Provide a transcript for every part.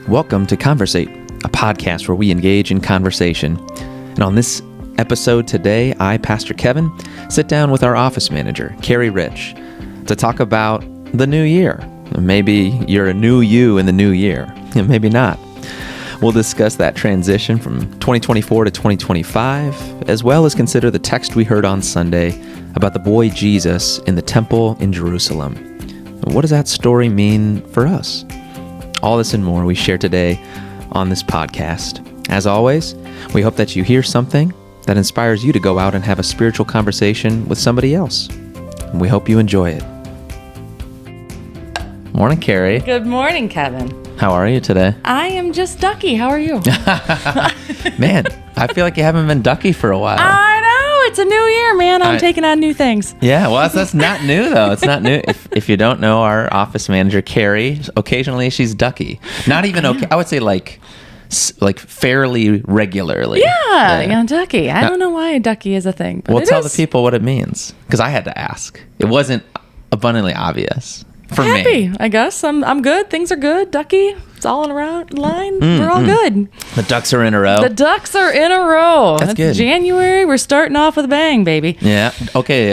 Welcome to Conversate, a podcast where we engage in conversation. And on this episode today, I, Pastor Kevin, sit down with our office manager, Carrie Rich, to talk about the new year. Maybe you're a new you in the new year, and maybe not. We'll discuss that transition from 2024 to 2025, as well as consider the text we heard on Sunday about the boy Jesus in the temple in Jerusalem. What does that story mean for us? All this and more we share today on this podcast. As always, we hope that you hear something that inspires you to go out and have a spiritual conversation with somebody else. And we hope you enjoy it. Morning, Carrie. Good morning, Kevin. How are you today? I am just ducky. How are you? Man, I feel like you haven't been ducky for a while. I know. It's a new year, man. I'm taking on new things. Yeah, well, that's not new, though. It's not new. If you don't know our office manager, Carrie, occasionally she's ducky. Not even okay. I would say like fairly regularly. Yeah, ducky. I don't know why a ducky is a thing. But well, tell the people what it means, because I had to ask. It wasn't abundantly obvious. For Happy, me. I guess. I'm good. Things are good. Ducky. It's all in a line. We're all good. The ducks are in a row. The ducks are in a row. That's good. January. We're starting off with a bang, baby. Yeah. Okay.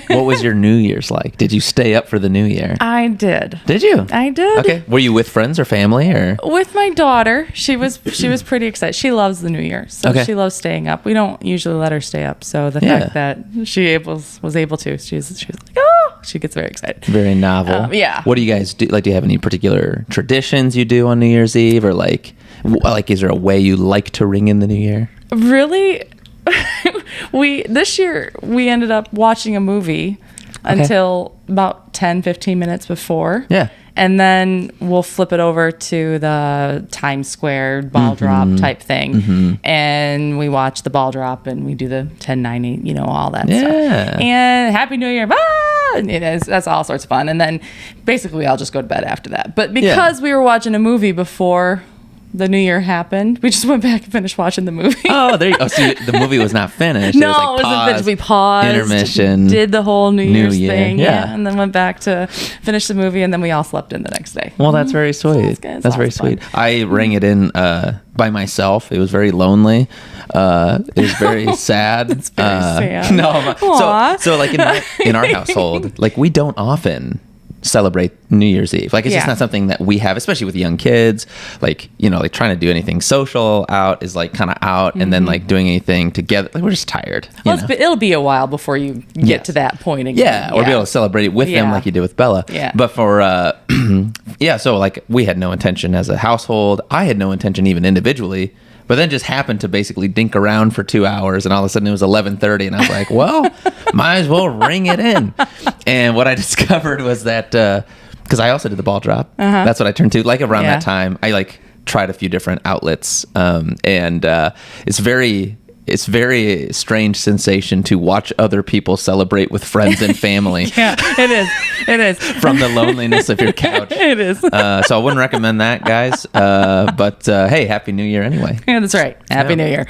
What was your New Year's like? Did you stay up for the New Year? I did. Did you? I did. Okay. Were you with friends or family or? With my daughter. She was pretty excited. She loves the New Year, so she loves staying up. We don't usually let her stay up, so the fact that she was able to, she's like, oh, she gets very excited. Very novel. Yeah. What do you guys do? Like, do you have any particular traditions you do on New Year's Eve, or like, is there a way you like to ring in the New Year? Really, this year we ended up watching a movie until about 10-15 minutes before. Yeah. And then we'll flip it over to the Times Square ball drop type thing. And we watch the ball drop and we do the 1090, all that stuff. And Happy New Year. Bye! And that's all sorts of fun. And then basically I'll just go to bed after that. But because we were watching a movie before the New Year happened, we just went back and finished watching the movie. Oh, there you go. See, the movie was not finished. No, it wasn't finished. We paused. Intermission. Did the whole New Year's thing. Yeah. And then went back to finish the movie, and then we all slept in the next day. Well, that's very sweet. That's very sweet. I rang it in by myself. It was very lonely. It was very sad. It's very sad. No, so like in our household, like we don't often celebrate New Year's Eve. Like it's just not something that we have, especially with young kids. Like, like trying to do anything social out is like kind of out, and then like doing anything together, like we're just tired. Well, it'll be a while before you get to that point again. Yeah, or be able to celebrate it with them like you did with Bella. Yeah. But for so like we had no intention as a household. I had no intention even individually. But then just happened to basically dink around for 2 hours, and all of a sudden it was 11:30, and I was like, well, might as well ring it in. And what I discovered was that, because I also did the ball drop, that's what I turned to. Like around that time, I like tried a few different outlets, and it's very strange sensation to watch other people celebrate with friends and family. Yeah, it is. From the loneliness of your couch. It is. So I wouldn't recommend that, guys. But hey, Happy New Year anyway. Yeah, that's right. Happy New Year.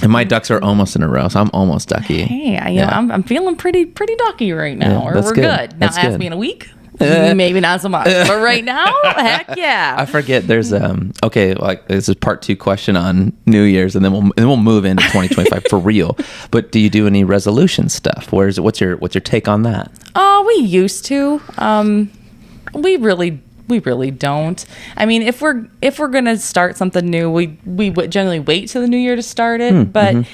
And my ducks are almost in a row, so I'm almost ducky. Hey, I'm feeling pretty ducky right now. Yeah, we're good. Now that's ask good. me in a week. Maybe not so much, but right now, heck yeah. I forget. There's like this is part 2 question on New Year's, and then we'll move into 2025 for real. But do you do any resolution stuff? What's your take on that? We used to. We really don't. I mean, if we're gonna start something new, we would generally wait till the new year to start it. But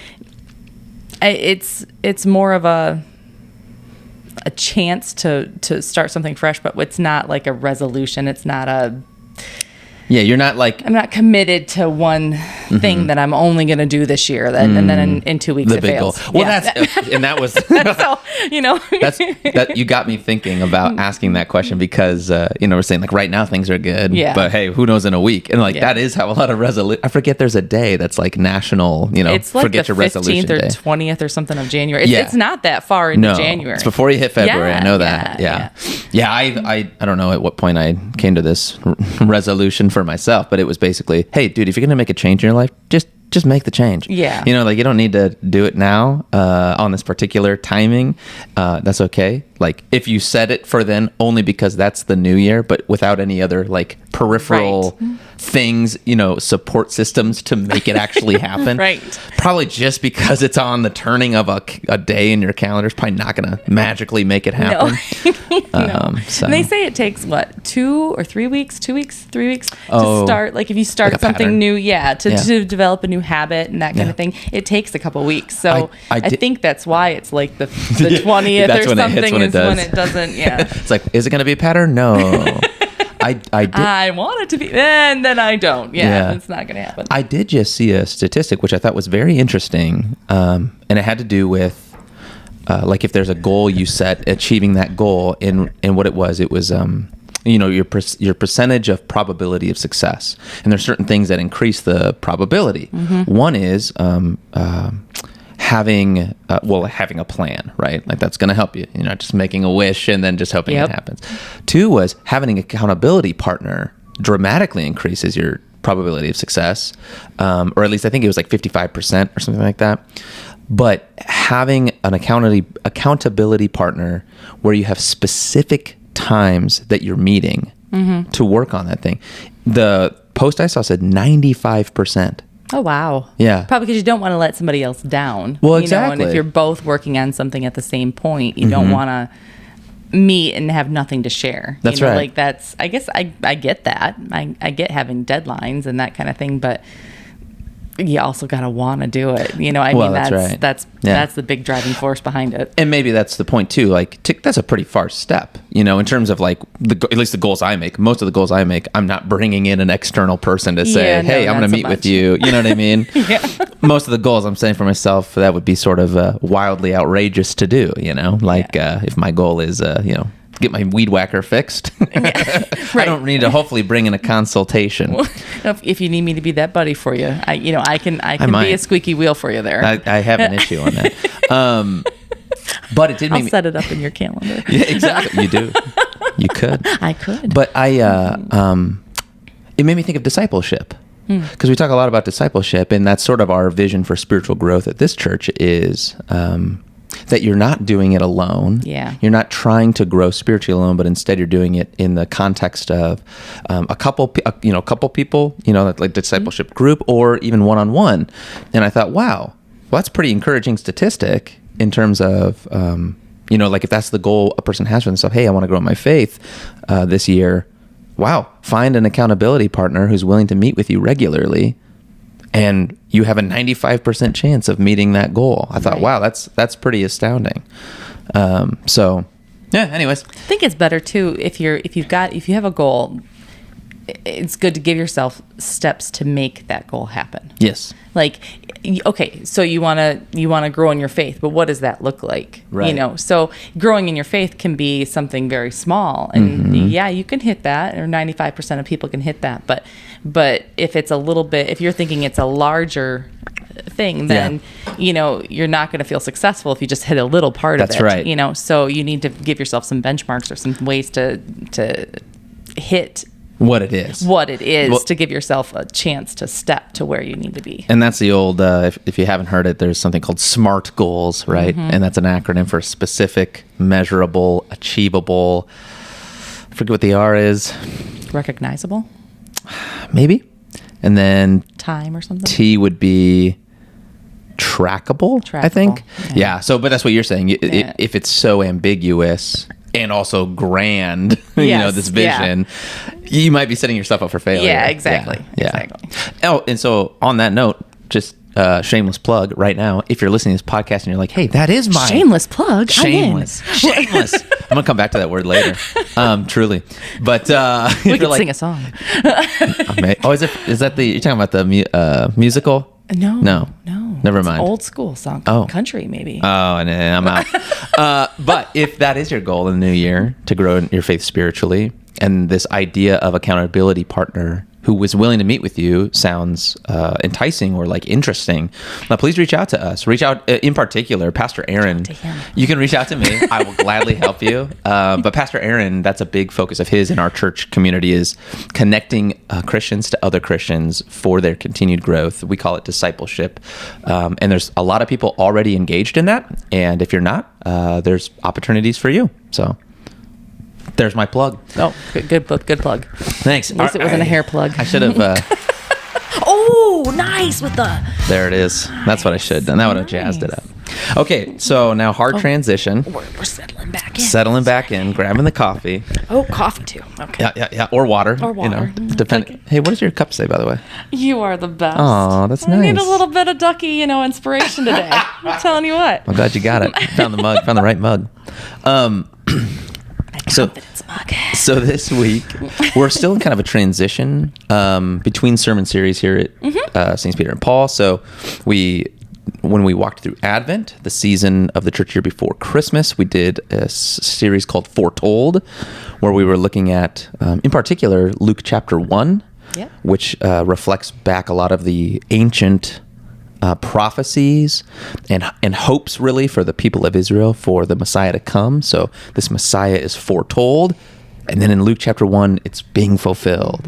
it's more of a chance to start something fresh, but it's not like a resolution. It's not a Yeah, you're not like... I'm not committed to one thing that I'm only going to do this year. And then in 2 weeks the it big fails. goal. Well, that's... And that was... So, you know... that you got me thinking about asking that question because, we're saying like right now things are good. Yeah. But hey, who knows in a week? And that is how a lot of resolution... I forget there's a day that's like national, it's like forget the your resolution 15th or day. 20th or something of January. It's not that far into January. It's before you hit February. I know that. Yeah. I don't know at what point I came to this resolution for myself, but it was basically, hey, dude, if you're going to make a change in your life, just make the change. Yeah. You don't need to do it now on this particular timing. That's okay. Like if you set it for then only because that's the new year, but without any other like peripheral things, support systems to make it actually happen. Right. Probably just because it's on the turning of a day in your calendar is probably not going to magically make it happen. No. So. And they say it takes 2 or 3 weeks, 2 weeks, 3 weeks to start. Like if you start like something pattern. new, to develop a new habit and that kind of thing, it takes a couple weeks. So I think that's why it's like the 20th or something when it doesn't. Yeah. It's like, is it going to be a pattern? No. I want it to be, and then I don't. Yeah. It's not going to happen. I did just see a statistic, which I thought was very interesting. And it had to do with, like if there's a goal you set, achieving that goal, and what it was your percentage of probability of success. And there's certain things that increase the probability. One is having a plan, right? Like that's going to help you. You're not just making a wish and then just hoping it happens. 2 was having an accountability partner dramatically increases your probability of success, or at least I think it was like 55% or something like that. But having an accountability partner where you have specific times that you're meeting to work on that thing. The post I saw said 95%. Oh, wow. Yeah. Probably because you don't want to let somebody else down. Well, exactly. And if you're both working on something at the same point, you don't want to meet and have nothing to share. That's right. Like that's, I guess I get that. I get having deadlines and that kind of thing, but you also got to want to do it. That's the big driving force behind it. And maybe that's the point too. Like that's a pretty far step, in terms of like at least the goals I make. Most of the goals I make, I'm not bringing in an external person to say, hey, I'm going to meet with you. You know what I mean? Most of the goals I'm saying for myself, that would be sort of wildly outrageous to do, if my goal is, get my weed whacker fixed. Right. I don't need to hopefully bring in a consultation. Well, if you need me to be that buddy for you, I can be a squeaky wheel for you there. I have an issue on that. But it did make I'll set it up in your calendar. Yeah, exactly. You do. You could. I could. But it made me think of discipleship. Because we talk a lot about discipleship, and that's sort of our vision for spiritual growth at this church is that you're not doing it alone. Yeah. You're not trying to grow spiritually alone, but instead you're doing it in the context of a couple people, like discipleship group or even one-on-one. And I thought, wow, well, that's a pretty encouraging statistic in terms of, like if that's the goal a person has for themselves, hey, I want to grow my faith this year. Wow, find an accountability partner who's willing to meet with you regularly, and you have a 95% chance of meeting that goal. I thought, wow, that's pretty astounding. So, yeah. Anyways, I think it's better too if you have a goal. It's good to give yourself steps to make that goal happen. Yes. Like, okay, so you want to grow in your faith, but what does that look like? Right. So growing in your faith can be something very small, and you can hit that, or 95% of people can hit that. But if it's a little bit, if you're thinking it's a larger thing, then you're not going to feel successful if you just hit a little part of it. That's right. So you need to give yourself some benchmarks or some ways to hit what it is to give yourself a chance to step to where you need to be. And that's the old, if you haven't heard it, there's something called SMART goals, right? And that's an acronym for specific, measurable, achievable. I forget what the R is. Recognizable? Maybe. And then time or something. T would be trackable. I think. Yeah. So, but that's what you're saying. If it's so ambiguous and also grand, this vision, you might be setting yourself up for failure. Yeah, exactly. Exactly. Oh, and so on that note, just shameless plug right now. If you're listening to this podcast and you're like, hey, that is my shameless plug. Shameless. I'm gonna come back to that word later. Truly, but we can sing a song. Is that you're talking about the musical? No. Never mind. Old school song. Country maybe. Oh, and I'm out. But if that is your goal in the new year, to grow in your faith spiritually, and this idea of accountability partner who is willing to meet with you sounds enticing or like interesting, please reach out to us. Reach out in particular, Pastor Aaron. You can reach out to me. I will gladly help you. But Pastor Aaron, that's a big focus of his in our church community, is connecting Christians to other Christians for their continued growth. We call it discipleship. And there's a lot of people already engaged in that. And if you're not, there's opportunities for you. So There's my plug. Oh, good plug. Thanks. At least it wasn't a hair plug. I should have. Oh, nice with the. There it is. That's what I should have done. That would have jazzed it up. Okay, so now hard transition. We're settling back in. Settling back in, grabbing the coffee. Oh, coffee too. Okay. Yeah. Or water. Or water. Depending. Hey, what does your cup say, by the way? You are the best. Oh, that's nice. I need a little bit of Ducky, inspiration today. I'm telling you what. I'm glad you got it. Found the mug. Found the right mug. So this week we're still in kind of a transition between sermon series here at St. Peter and Paul. So when we walked through Advent, the season of the church year before Christmas, we did a series called Foretold, where we were looking at, in particular, Luke chapter 1, which reflects back a lot of the ancient prophecies and hopes, really, for the people of Israel for the Messiah to come. So this Messiah is foretold. And then in Luke chapter 1, it's being fulfilled.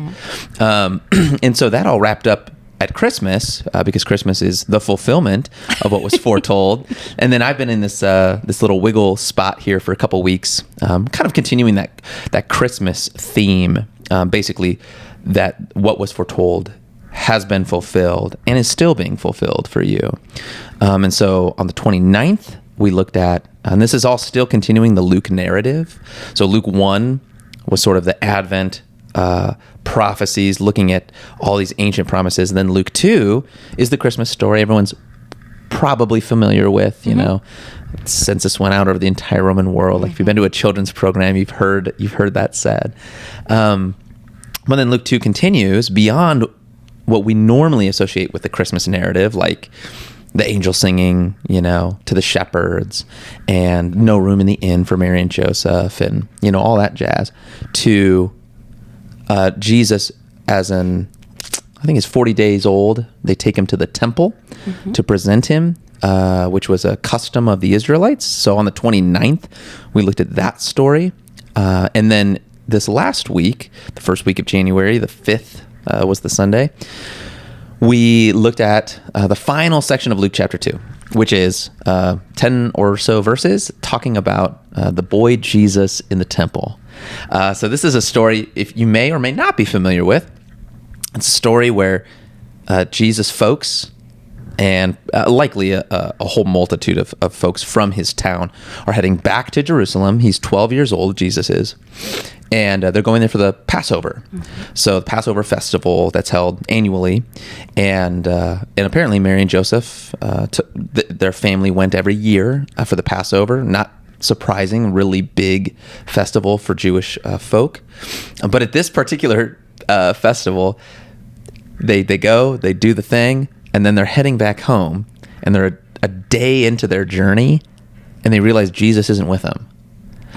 And so that all wrapped up at Christmas, because Christmas is the fulfillment of what was foretold. And then I've been in this little wiggle spot here for a couple weeks, kind of continuing that Christmas theme, basically that what was foretold has been fulfilled and is still being fulfilled for you. And so on the 29th, we looked at, and this is all still continuing the Luke narrative. So Luke 1 was sort of the Advent prophecies, looking at all these ancient promises. And then Luke 2 is the Christmas story everyone's probably familiar with, census went out over the entire Roman world. Like if you've been to a children's program, you've heard that said. But then Luke 2 continues beyond what we normally associate with the Christmas narrative, like the angel singing, to the shepherds, and no room in the inn for Mary and Joseph, and, all that jazz, to Jesus I think he's 40 days old. They take him to the temple to present him, which was a custom of the Israelites. So on the 29th, we looked at that story. And then this last week, the first week of January, the 5th was the Sunday, we looked at the final section of Luke chapter 2, which is 10 or so verses talking about the boy Jesus in the temple. So this is a story, if you may or may not be familiar with, it's a story where Jesus folks and likely a whole multitude of folks from his town are heading back to Jerusalem. He's 12 years old, Jesus is, and they're going there for the Passover. So the Passover festival that's held annually, and apparently Mary and Joseph, their family went every year for the Passover. Not surprising, really big festival for Jewish folk. But at this particular festival, they go, they do the thing, and then they're heading back home, and they're a day into their journey, and they realize Jesus isn't with them.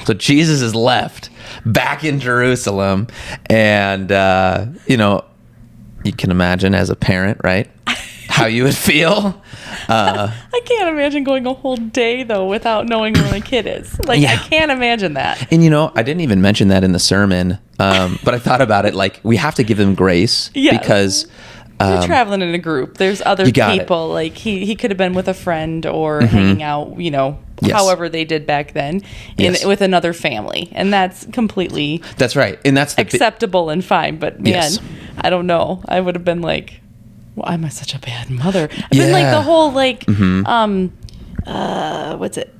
So Jesus is left back in Jerusalem, and you can imagine as a parent, right, how you would feel. I can't imagine going a whole day though without knowing where my kid is. I can't imagine that. And I didn't even mention that in the sermon, but I thought about it. Like, we have to give them grace because we're traveling in a group. There's other people. Like he could have been with a friend or hanging out, however they did back then, with another family, and that's completely right, and that's acceptable and fine. But man, I don't know. I would have been like, why am I such a bad mother? I've been like the whole what's it?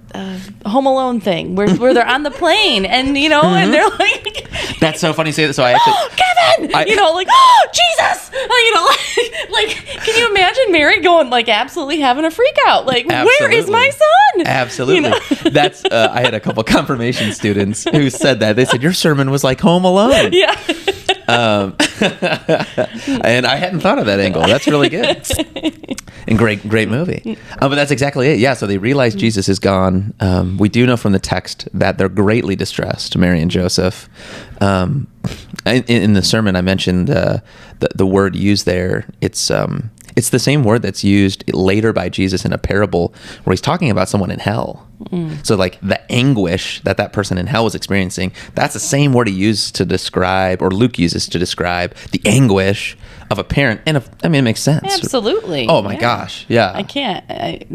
Home Alone thing where they're on the plane and and they're like, that's so funny you say that. So I actually Kevin, Jesus, can you imagine Mary going absolutely having a freak out, where is my son? Absolutely. That's I had a couple confirmation students who said that. They said your sermon was like Home Alone. Yeah. And I hadn't thought of that angle. That's really good. And great movie. But that's exactly it. Yeah. So they realize Jesus is gone. We do know from the text that they're greatly distressed, Mary and Joseph. In the sermon, I mentioned the word used there. It's it's the same word that's used later by Jesus in a parable where he's talking about someone in hell. So like the anguish that person in hell was experiencing, that's the same word he used to describe, or Luke uses to describe the anguish of a parent. And I mean, it makes sense. Absolutely. Oh my gosh. Yeah. I can't.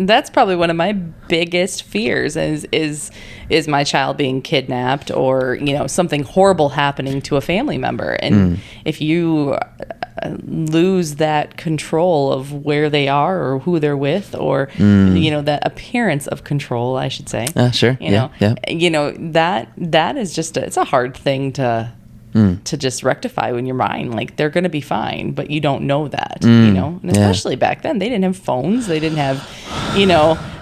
That's probably one of my biggest fears is my child being kidnapped, or, something horrible happening to a family member. And if you lose that control of where they are or who they're with, or that appearance of control, I should say. Sure. That is just it's a hard thing to just rectify in your mind. Like, they're going to be fine, but you don't know that. And especially back then, they didn't have phones, they didn't have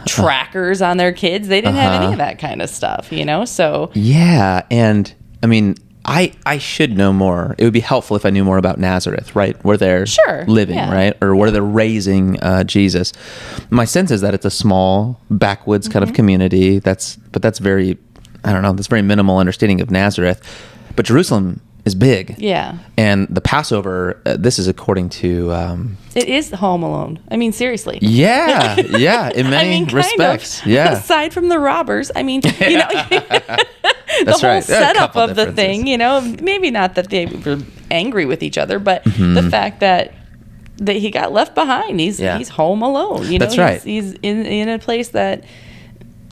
trackers on their kids, they didn't have any of that kind of stuff. So and I mean, I should know more. It would be helpful if I knew more about Nazareth, right? Where they're living, right? Or where they're raising Jesus. My sense is that it's a small backwoods kind of community. That's very, that's very minimal understanding of Nazareth. But Jerusalem is big. Yeah. And the Passover, this is according to... it is Home Alone. I mean, seriously. Yeah. In many respects. Kind of. Yeah. Aside from the robbers, I mean, the That's whole right. setup of the thing, maybe not that they were angry with each other, but the fact that he got left behind. He's home alone. That's right. He's in a place that...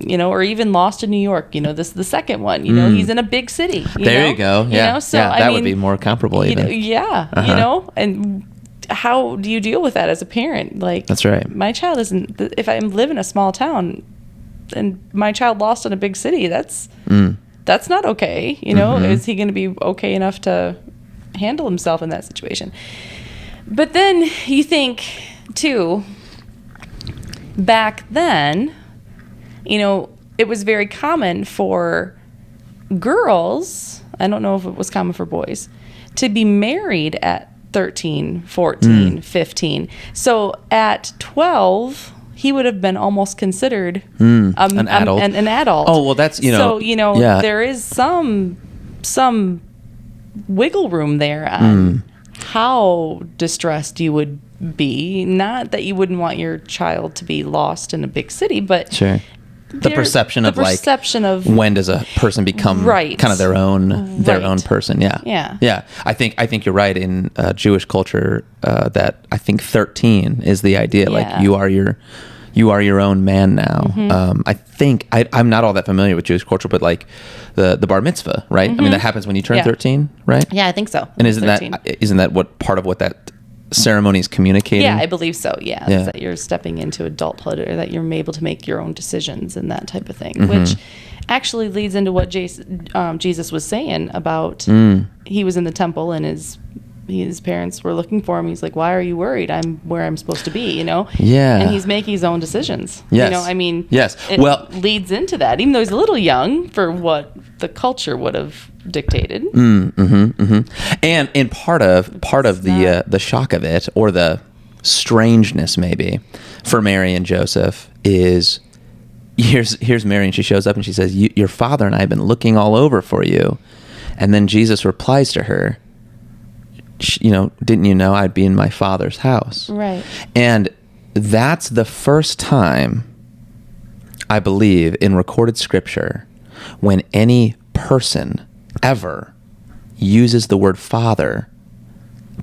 or even Lost in New York, this the second one, he's in a big city. There you go. Yeah. So that would be more comparable even. And how do you deal with that as a parent? Like, that's right. My child isn't, if I live in a small town and my child lost in a big city, that's not okay. Is he going to be okay enough to handle himself in that situation? But then you think too, back then, it was very common for girls, I don't know if it was common for boys, to be married at 13, 14, 15. So at 12, he would have been almost considered an adult. An adult. Oh, well, that's, So, there is some wiggle room there on how distressed you would be. Not that you wouldn't want your child to be lost in a big city, but... Sure. The perception of when does a person become kind of their own person? Yeah. I think you're right in Jewish culture that I think 13 is the idea. Like you are your own man now. I think I'm not all that familiar with Jewish culture, but like the bar mitzvah, right? I mean, that happens when you turn 13, right? Yeah, I think so. And isn't that what part of what that ceremony is communicating? Yeah, I believe so. Yeah, that you're stepping into adulthood, or that you're able to make your own decisions and that type of thing, which actually leads into what Jesus was saying about he was in the temple and his parents were looking for him. He's like, why are you worried? I'm where I'm supposed to be, and he's making his own decisions. It leads into that, even though he's a little young for what the culture would have dictated. And part of the shock of it, or the strangeness maybe for Mary and Joseph, is here's Mary, and she shows up and she says, your father and I have been looking all over for you. And then Jesus replies to her, didn't you know I'd be in my Father's house? Right. And that's the first time, I believe, in recorded scripture when any person ever uses the word Father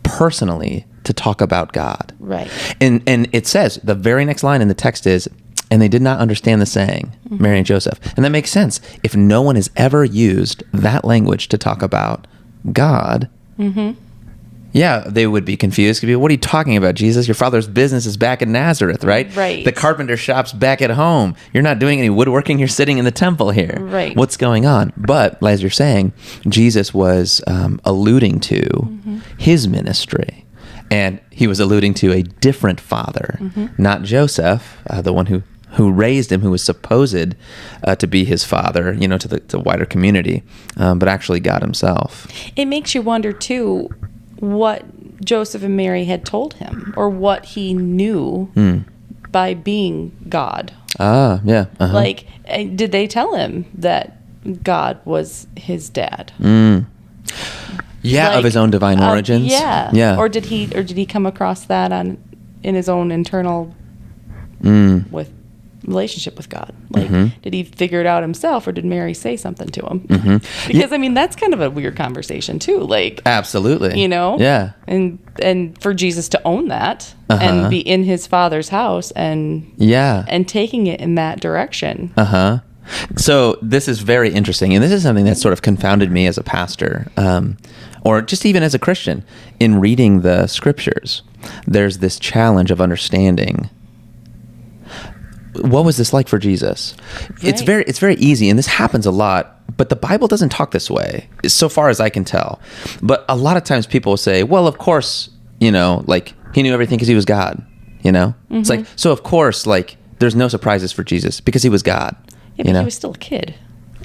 personally to talk about God. Right. And it says, the very next line in the text is, and they did not understand the saying, Mary and Joseph. And that makes sense. If no one has ever used that language to talk about God, yeah, they would be confused. What are you talking about, Jesus? Your father's business is back in Nazareth, right? Right. The carpenter shop's back at home. You're not doing any woodworking. You're sitting in the temple here. Right. What's going on? But, as you're saying, Jesus was alluding to his ministry. And he was alluding to a different father, not Joseph, the one who raised him, who was supposed to be his father, to the wider community, but actually God himself. It makes you wonder, too, what Joseph and Mary had told him, or what he knew by being God. Yeah. Like, did they tell him that God was his dad? Yeah, like, of his own divine origins. Yeah. Or did he come across that in his own internal with relationship with God? Like, did he figure it out himself, or did Mary say something to him? Because I mean, that's kind of a weird conversation too. Like, absolutely, yeah, and for Jesus to own that and be in his Father's house and taking it in that direction. So this is very interesting, and this is something that sort of confounded me as a pastor, or just even as a Christian, in reading the scriptures. There's this challenge of understanding, what was this like for Jesus? Right. It's very easy, and this happens a lot, but the Bible doesn't talk this way, so far as I can tell. But a lot of times people will say, well, of course, like, he knew everything because he was God, It's like, so of course, like, there's no surprises for Jesus because he was God. Yeah, but he was still a kid.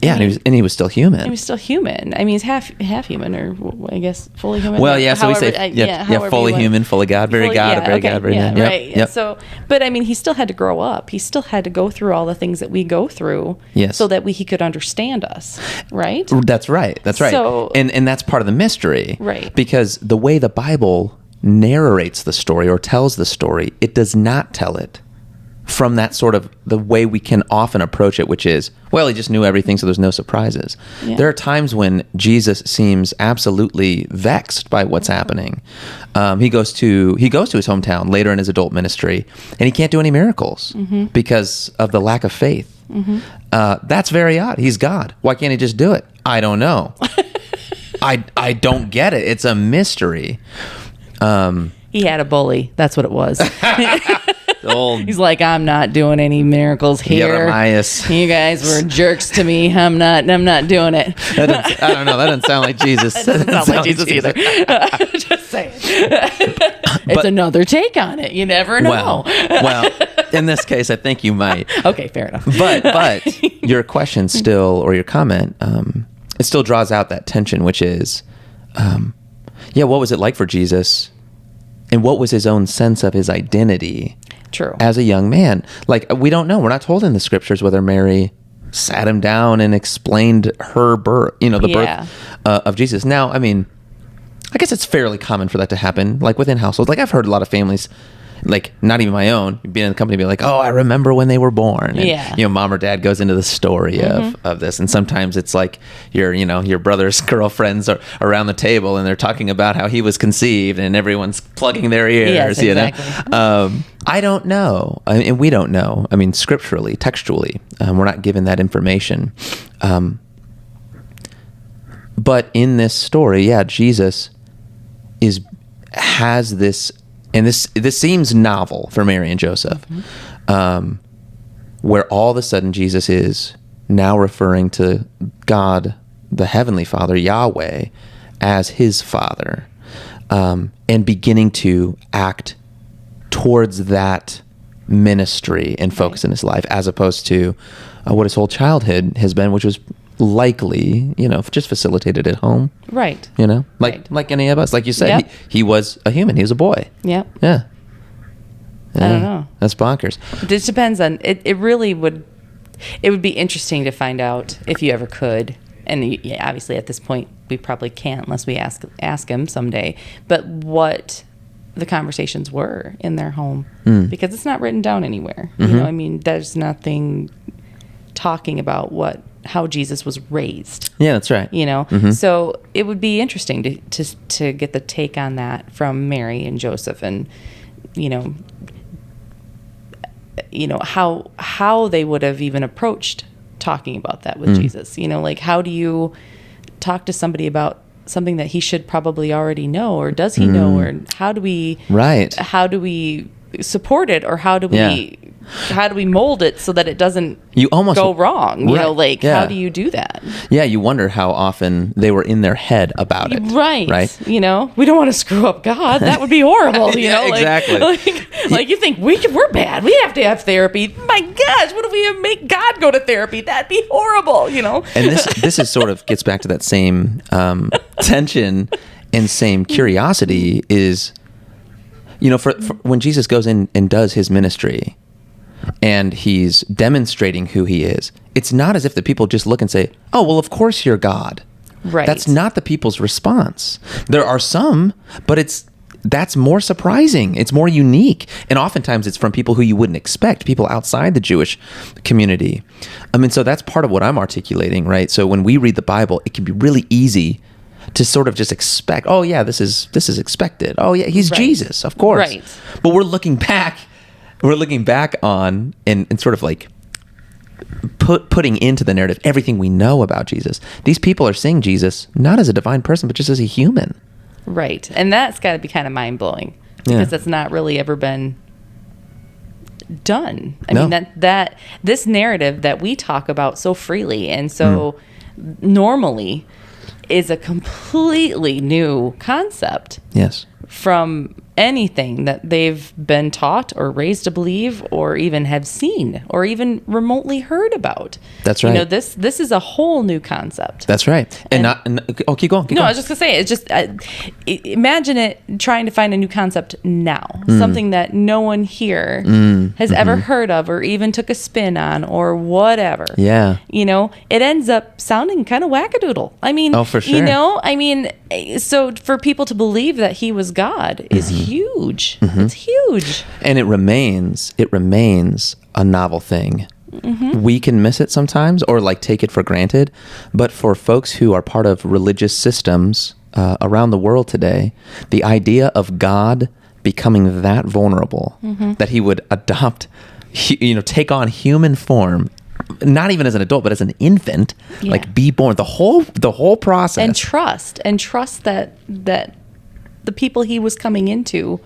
Yeah, and he was still human. He was still human. I mean, he's half human, or I guess fully human. Well, yeah. So however, we say, fully human, fully God, very God, very God, very man. Right. Yep. So, but I mean, he still had to grow up. He still had to go through all the things that we go through, so that he could understand us. Right. That's right. That's right. So, and that's part of the mystery, right? Because the way the Bible narrates the story or tells the story, it does not tell it from that sort of the way we can often approach it, which is, well, he just knew everything, so there's no surprises. Yeah. There are times when Jesus seems absolutely vexed by what's happening. He goes to his hometown later in his adult ministry, and he can't do any miracles because of the lack of faith. That's very odd. He's God. Why can't he just do it? I don't know. I don't get it. It's a mystery. He had a bully. That's what it was. He's like, I'm not doing any miracles here. Jeremias. You guys were jerks to me. I'm not doing it. I don't know. That doesn't sound like Jesus. That doesn't sound like Jesus either. Just saying. It's another take on it. You never know. Well, in this case, I think you might. Okay, fair enough. But your question still, or your comment, it still draws out that tension, which is, what was it like for Jesus? And what was his own sense of his identity? True. As a young man? Like, we don't know. We're not told in the scriptures whether Mary sat him down and explained her birth, the birth of Jesus. Now, I mean, I guess it's fairly common for that to happen, like within households. Like, I've heard a lot of families, like, not even my own, being in the company, be like, oh, I remember when they were born. And, mom or dad goes into the story of this. And sometimes it's like your brother's girlfriends are around the table and they're talking about how he was conceived and everyone's plugging their ears, yes, exactly. I don't know. And we don't know. I mean, scripturally, textually, we're not given that information. But in this story, Jesus has this. And this seems novel for Mary and Joseph, where all of a sudden Jesus is now referring to God, the Heavenly Father, Yahweh, as his Father, and beginning to act towards that ministry and focus in his life, as opposed to what his whole childhood has been, which was likely, just facilitated at home. Right. Like any of us. Like you said, he was a human. He was a boy. Yep. Yeah. I don't know. That's bonkers. It depends on, it really would, it would be interesting to find out if you ever could. And obviously at this point, we probably can't unless we ask him someday. But what the conversations were in their home. Because it's not written down anywhere. I mean, there's nothing talking about how Jesus was raised. Yeah, that's right. So it would be interesting to get the take on that from Mary and Joseph, and how they would have even approached talking about that with Jesus. Like, how do you talk to somebody about something that he should probably already know, or does he know, or how do we support it, or how do we mold it so that it doesn't go wrong? How do you do that? Yeah, you wonder how often they were in their head about it. Right. We don't want to screw up God. That would be horrible. Exactly. Like you think we're bad. We have to have therapy. My gosh, what if we make God go to therapy? That'd be horrible. And this is sort of gets back to that same tension and same curiosity is, for when Jesus goes in and does his ministry, and he's demonstrating who he is, it's not as if the people just look and say, oh, well, of course you're God. Right. That's not the people's response. There are some, but that's more surprising. It's more unique. And oftentimes it's from people who you wouldn't expect, people outside the Jewish community. I mean, so that's part of what I'm articulating, right? So when we read the Bible, it can be really easy to sort of just expect, oh yeah, this is expected. Oh yeah, he's Jesus, of course. Right. But we're looking back on and sort of like putting into the narrative everything we know about Jesus. These people are seeing Jesus not as a divine person, but just as a human. Right. And that's got to be kind of mind-blowing because that's not really ever been done. I mean, that this narrative that we talk about so freely and so normally is a completely new concept. Yes. From anything that they've been taught or raised to believe or even have seen or even remotely heard about. That's right. You know, this is a whole new concept. That's right. And keep going. I was just going to say, it's just, imagine it trying to find a new concept now. Something that no one here has ever heard of or even took a spin on or whatever. Yeah. You know, it ends up sounding kind of wackadoodle. I mean, oh, for sure. You know, I mean, so for people to believe that he was God is huge. It's huge. And it remains a novel thing. We can miss it sometimes or like take it for granted. But for folks who are part of religious systems around the world today, the idea of God becoming that vulnerable, that he would adopt, take on human form, not even as an adult, but as an infant, like be born, the whole process. And trust that the people he was coming into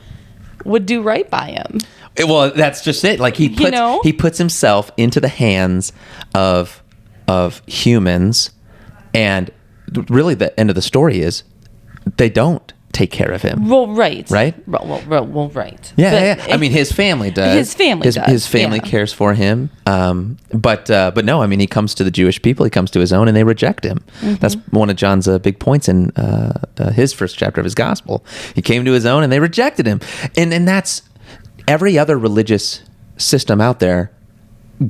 would do right by him. Well, that's just it. Like he puts himself into the hands of humans, and really the end of the story is they don't take care of him. Well, right. Right? Well, right. Yeah. I mean, his family does. His family cares for him. But no, I mean, he comes to the Jewish people, he comes to his own, and they reject him. That's one of John's big points in his first chapter of his gospel. He came to his own, and they rejected him. And that's every other religious system out there.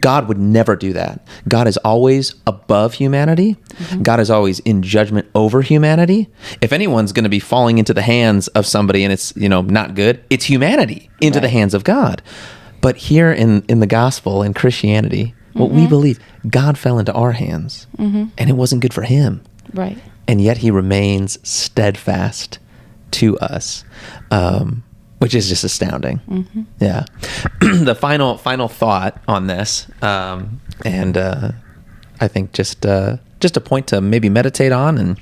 God would never do that. God is always above humanity. God is always in judgment over humanity. If anyone's going to be falling into the hands of somebody and it's, not good, it's humanity into the hands of God. But here in the gospel, in Christianity, what we believe, God fell into our hands and it wasn't good for him. Right. And yet he remains steadfast to us. Which is just astounding. Yeah. The final thought on this, and I think just a point to maybe meditate on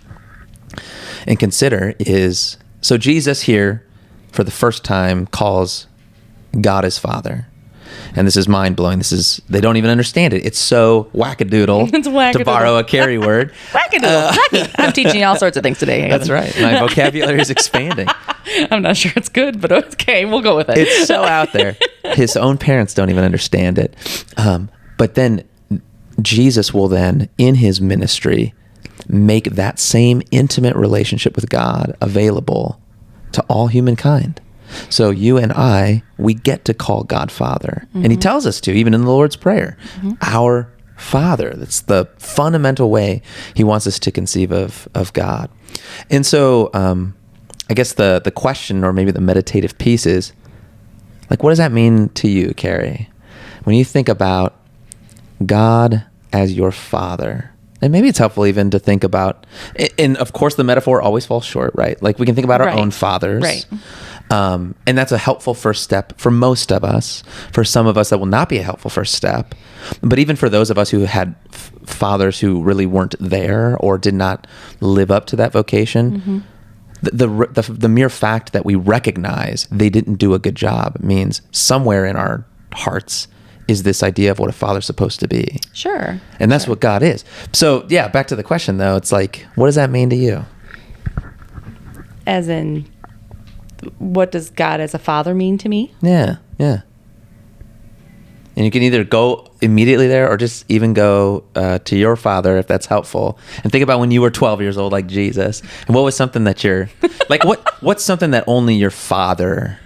and consider is, so Jesus here for the first time calls God his Father. And this is mind-blowing. They don't even understand it. It's so wackadoodle, it's wackadoodle. To borrow a Carrie word. Wackadoodle. I'm teaching you all sorts of things today. That's right. My vocabulary is expanding. I'm not sure it's good, but okay, we'll go with it. It's so out there. His own parents don't even understand it. But then Jesus will then, in his ministry, make that same intimate relationship with God available to all humankind. So you and I, we get to call God Father. And he tells us to, even in the Lord's Prayer, our Father. That's the fundamental way he wants us to conceive of God. And so I guess the question, or maybe the meditative piece is, like, what does that mean to you, Carrie? When you think about God as your Father, and maybe it's helpful even to think about, and of course the metaphor always falls short, right? Like we can think about our own fathers. Right. And that's a helpful first step for most of us. For some of us, that will not be a helpful first step. But even for those of us who had fathers who really weren't there or did not live up to that vocation, the mere fact that we recognize they didn't do a good job means somewhere in our hearts is this idea of what a father's supposed to be. Sure. And that's what God is. So, yeah, back to the question, though. It's like, what does that mean to you? As in, what does God as a father mean to me? Yeah. And you can either go immediately there or just even go to your father, if that's helpful. And think about when you were 12 years old, like Jesus. And what was something that you're... like, what's something that only your father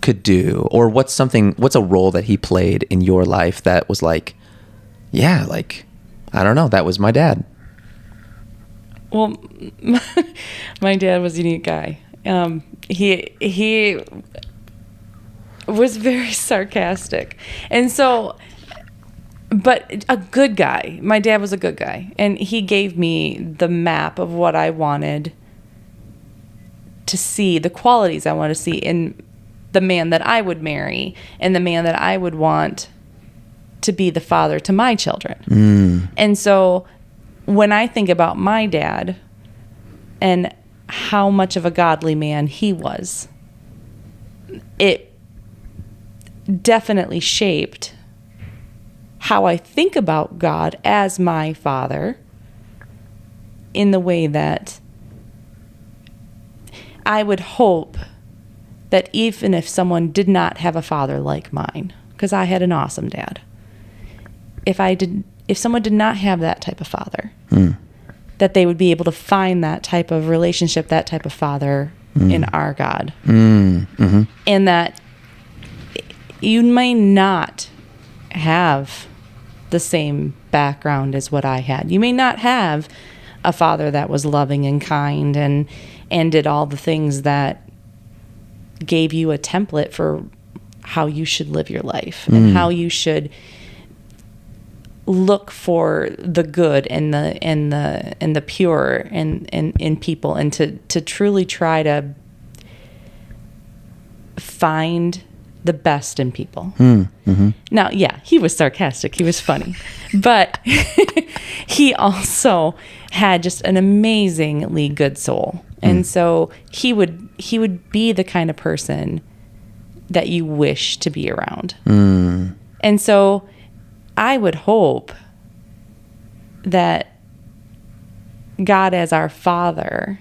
could do? Or what's a role that he played in your life that was like, yeah, like, I don't know, that was my dad. Well, my dad was a unique guy. He was very sarcastic. And so, but a good guy. My dad was a good guy. And he gave me the map of what I wanted to see, the qualities I want to see in the man that I would marry and the man that I would want to be the father to my children. And so when I think about my dad and how much of a godly man he was, it definitely shaped how I think about God as my father, in the way that I would hope that even if someone did not have a father like mine, because I had an awesome dad, if someone did not have that type of father, that they would be able to find that type of relationship, that type of father in our God. Mm-hmm. And that you may not have the same background as what I had. You may not have a father that was loving and kind and did all the things that gave you a template for how you should live your life and how you should look for the good and the pure in people, and to truly try to find the best in people. Now, yeah, he was sarcastic. He was funny, but he also had just an amazingly good soul. And so he would be the kind of person that you wish to be around. And so I would hope that God as our Father,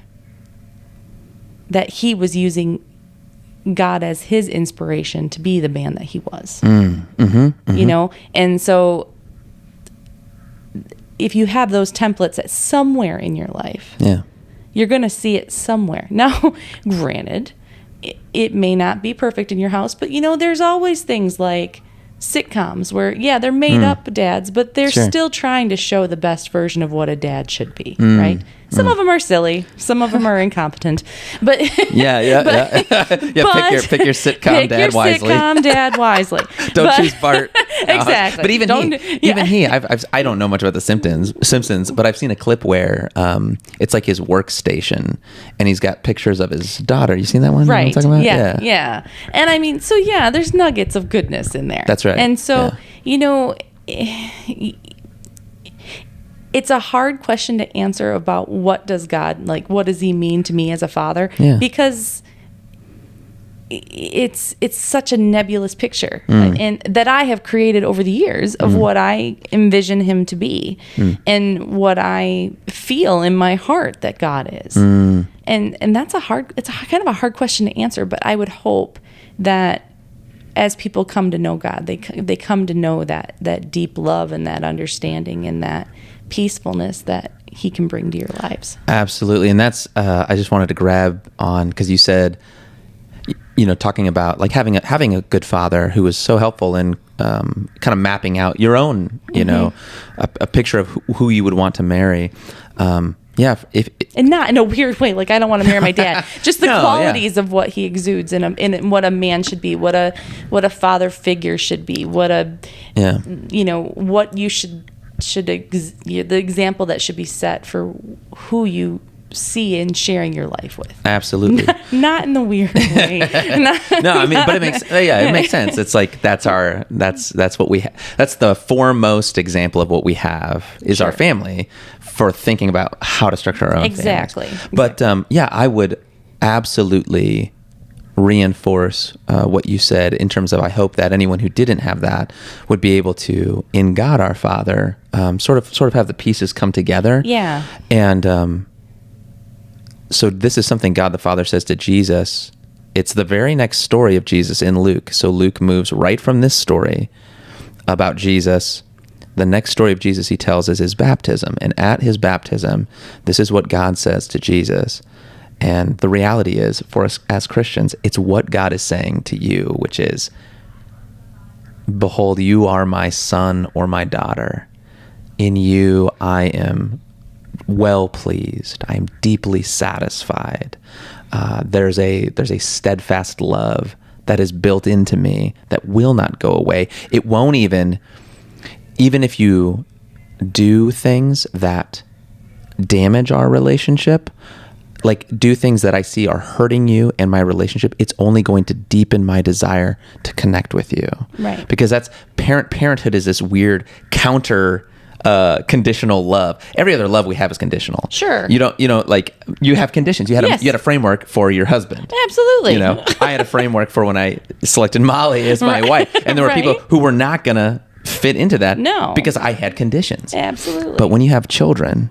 that he was using God as his inspiration to be the man that he was. You know? And so if you have those templates at somewhere in your life, you're going to see it somewhere. Now, granted, it may not be perfect in your house, but there's always things like sitcoms where, they're made up dads, but they're still trying to show the best version of what a dad should be, right? Some of them are silly, some of them are incompetent, but pick your sitcom dad wisely. Sitcom dad wisely. Don't choose Bart. Exactly. But even he, I don't know much about the Simpsons, but I've seen a clip where it's like his workstation, and he's got pictures of his daughter. You seen that one? Right. You know what I'm talking about? Yeah. And I mean, so there's nuggets of goodness in there. That's right. And so it's a hard question to answer about what does God, like, what does he mean to me as a father? Because it's such a nebulous picture and that I have created over the years of what I envision him to be and what I feel in my heart that God is. And that's it's kind of a hard question to answer, but I would hope that as people come to know God, they come to know that deep love and that understanding and that peacefulness that he can bring to your lives. Absolutely. And that's I just wanted to grab on, because you said, talking about like having a good father who was so helpful in kind of mapping out your own, a picture of who you would want to marry. And not in a weird way, like I don't want to marry my dad. Just the qualities of what he exudes and what a man should be, what a father figure should be, what you should the example that should be set for who you see and sharing your life with. Absolutely. Not in the weird way. No, I mean, but it makes sense. It's like that's what we that's the foremost example of what we have is our family for thinking about how to structure our own families. But I would absolutely reinforce what you said in terms of, I hope that anyone who didn't have that would be able to, in God our Father, sort of have the pieces come together. Yeah. And so this is something God the Father says to Jesus. It's the very next story of Jesus in Luke. So Luke moves right from this story about Jesus. The next story of Jesus he tells is his baptism. And at his baptism, this is what God says to Jesus. And the reality is, for us as Christians, it's what God is saying to you, which is, behold, you are my son or my daughter. In you I am well pleased. I am deeply satisfied. there's a steadfast love that is built into me that will not go away. It won't even if you do things that damage our relationship, like do things that I see are hurting you and my relationship, it's only going to deepen my desire to connect with you. Right. Because that's parenthood is this weird counter conditional love. Every other love we have is conditional. Sure. Like you have conditions. You had a framework for your husband. Absolutely. I had a framework for when I selected Molly as my wife, and there were people who were not gonna fit into that. No. Because I had conditions. Absolutely. But when you have children,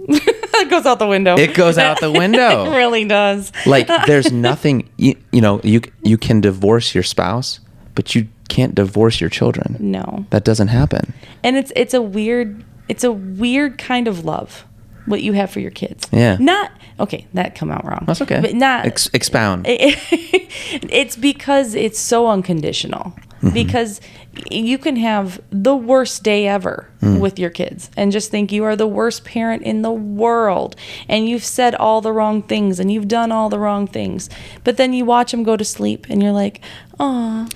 it goes out the window. It goes out the window. It really does. Like there's nothing. You can divorce your spouse, but you can't divorce your children. No, that doesn't happen. And it's a weird kind of love what you have for your kids. Yeah. That come out wrong. That's okay. But not expound. It's because it's so unconditional. Mm-hmm. Because you can have the worst day ever with your kids and just think you are the worst parent in the world and you've said all the wrong things and you've done all the wrong things. But then you watch them go to sleep and you're like, oh.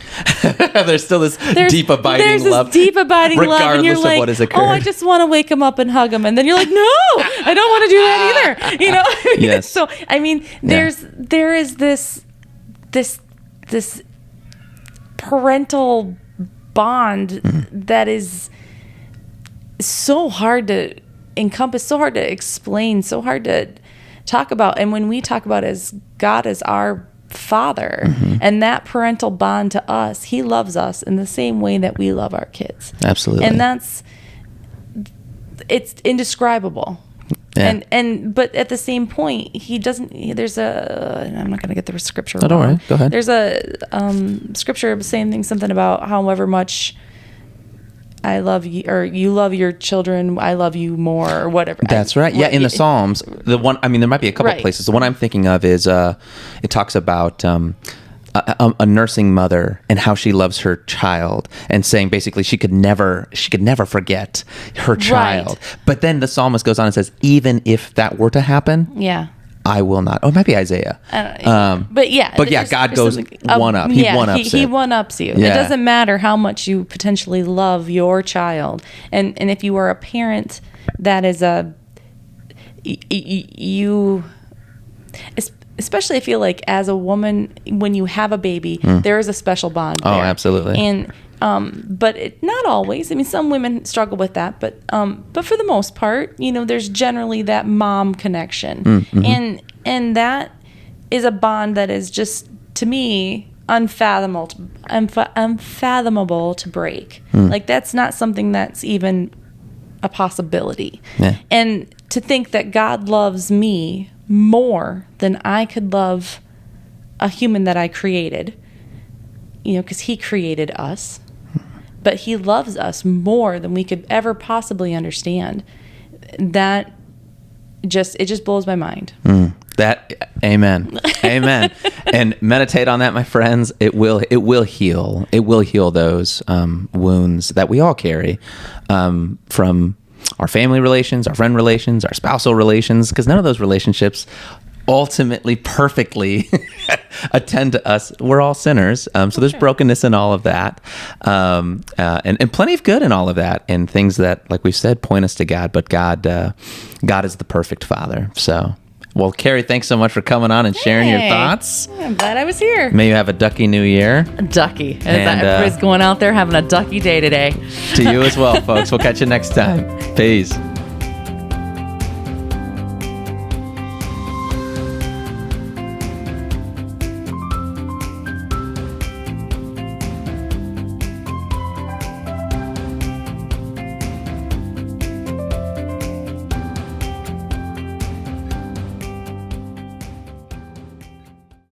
There's still this deep abiding love. Deep abiding love. And you're like, what has occurred. Oh, I just want to wake them up and hug them. And then you're like, no, I don't want to do that either. Yes. So, I mean, there is this parental bond that is so hard to encompass, so hard to explain, so hard to talk about. And when we talk about as God as our Father and that parental bond to us, He loves us in the same way that we love our kids. Absolutely. And it's indescribable. Yeah. But at the same point, He doesn't. There's I'm not going to get the scripture wrong. Don't worry. Go ahead. There's a scripture saying something about however much I love you, or you love your children, I love you more, or whatever. That's right. Yeah, in the Psalms, the one. I mean, there might be a couple places. The one I'm thinking of is it talks about a nursing mother and how she loves her child, and saying basically she could never forget her child. Right. But then the psalmist goes on and says, even if that were to happen, I will not. Oh, it might be Isaiah. But yeah, God goes one up. He one ups. He one ups you. Yeah. It doesn't matter how much you potentially love your child, and if you are a parent, that is especially I feel like as a woman, when you have a baby, there is a special bond there. Oh, absolutely. And but not always. I mean, some women struggle with that, but for the most part, there's generally that mom connection, and that is a bond that is just, to me, unfathomable to break. Like that's not something that's even a possibility. Yeah. And to think that God loves me more than I could love a human that I created, because He created us, but He loves us more than we could ever possibly understand. That it just blows my mind. Amen. And meditate on that, my friends. It will heal. It will heal those wounds that we all carry from our family relations, our friend relations, our spousal relations, because none of those relationships ultimately perfectly attend to us. We're all sinners. So there's brokenness in all of that. And plenty of good in all of that, and things that, like we've said, point us to God, but God is the perfect Father. So, well, Carrie, thanks so much for coming on and sharing your thoughts. I'm glad I was here. May you have a ducky new year. A ducky. And everybody's going out there having a ducky day today. To you as well, folks. We'll catch you next time. Peace.